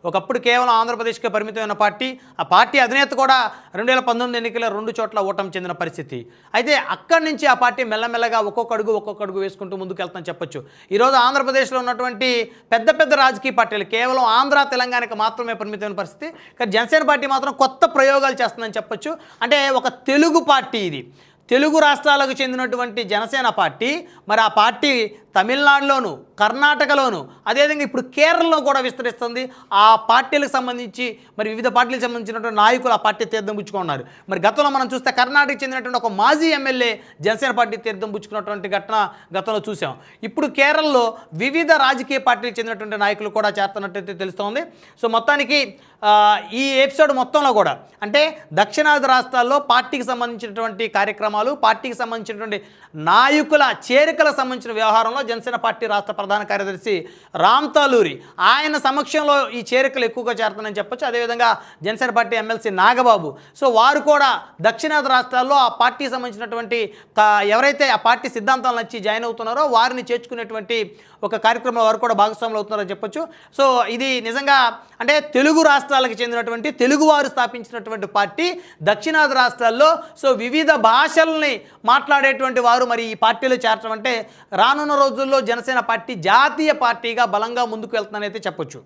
ఒకప్పుడు కేవలం ఆంధ్రప్రదేశ్కే పరిమితమైన పార్టీ, ఆ పార్టీ అధినేత కూడా 2019 ఎన్నికల 2 చోట్ల ఓటమి చెందిన పరిస్థితి. అయితే అక్కడి నుంచి ఆ పార్టీ మెల్లమెల్లగా ఒక్కొక్క అడుగు వేసుకుంటూ ముందుకు వెళ్తామని చెప్పొచ్చు. ఈరోజు ఆంధ్రప్రదేశ్లో ఉన్నటువంటి పెద్ద పెద్ద రాజకీయ పార్టీలు కేవలం ఆంధ్ర తెలంగాణకి మాత్రమే పరిమితమైన పరిస్థితి. కానీ జనసేన పార్టీ మాత్రం కొత్త ప్రయోగాలు చేస్తుందని చెప్పొచ్చు. అంటే ఒక తెలుగు పార్టీ ఇది, తెలుగు రాష్ట్రాలకు చెందినటువంటి జనసేన పార్టీ, మరి ఆ పార్టీ తమిళనాడులోను, కర్ణాటకలోను, అదేవిధంగా ఇప్పుడు కేరళలో కూడా విస్తరిస్తుంది. ఆ పార్టీలకు సంబంధించి మరి వివిధ పార్టీలకు సంబంధించినటువంటి నాయకులు ఆ పార్టీ తీర్థం పుచ్చుకున్నారు. మరి గతంలో మనం చూస్తే కర్ణాటకకు చెందినటువంటి ఒక మాజీ ఎమ్మెల్యే జనసేన పార్టీ తీర్థం పుచ్చుకున్నటువంటి ఘటన గతంలో చూసాం. ఇప్పుడు కేరళలో వివిధ రాజకీయ పార్టీలకు చెందినటువంటి నాయకులు కూడా చేస్తున్నట్టయితే తెలుస్తోంది. సో మొత్తానికి ఈ ఎపిసోడ్ మొత్తంలో కూడా అంటే దక్షిణాది రాష్ట్రాల్లో పార్టీకి సంబంధించినటువంటి కార్యక్రమాలు, పార్టీకి సంబంధించినటువంటి నాయకుల చేరికలకు సంబంధించిన వ్యవహారంలో జనసేన పార్టీ రాష్ట్ర ప్రధాన కార్యదర్శి రామ్ తాలూరి ఆయన సమక్షంలో ఈ చేరికలు ఎక్కువగా చేరుతున్నాయని చెప్పొచ్చు. అదేవిధంగా Janasena party MLC Nagababu, so వారు కూడా దక్షిణాది రాష్ట్రాల్లో ఆ పార్టీకి సంబంధించినటువంటి ఎవరైతే ఆ పార్టీ సిద్ధాంతాలు నచ్చి జాయిన్ అవుతున్నారో వారిని చేర్చుకునేటువంటి ఒక కార్యక్రమంలో వారు కూడా భాగస్వాములు అవుతున్నారని చెప్పొచ్చు. సో ఇది నిజంగా అంటే తెలుగు రాష్ట్రాలకు చెందినటువంటి తెలుగువారు స్థాపించినటువంటి పార్టీ దక్షిణాది రాష్ట్రాల్లో సో వివిధ భాషల్ని మాట్లాడేటువంటి వారు మరి ఈ పార్టీలో చేరటం అంటే రానున్న రోజుల్లో జనసేన పార్టీ జాతీయ పార్టీగా బలంగా ముందుకు వెళ్తుందని అయితే చెప్పొచ్చు.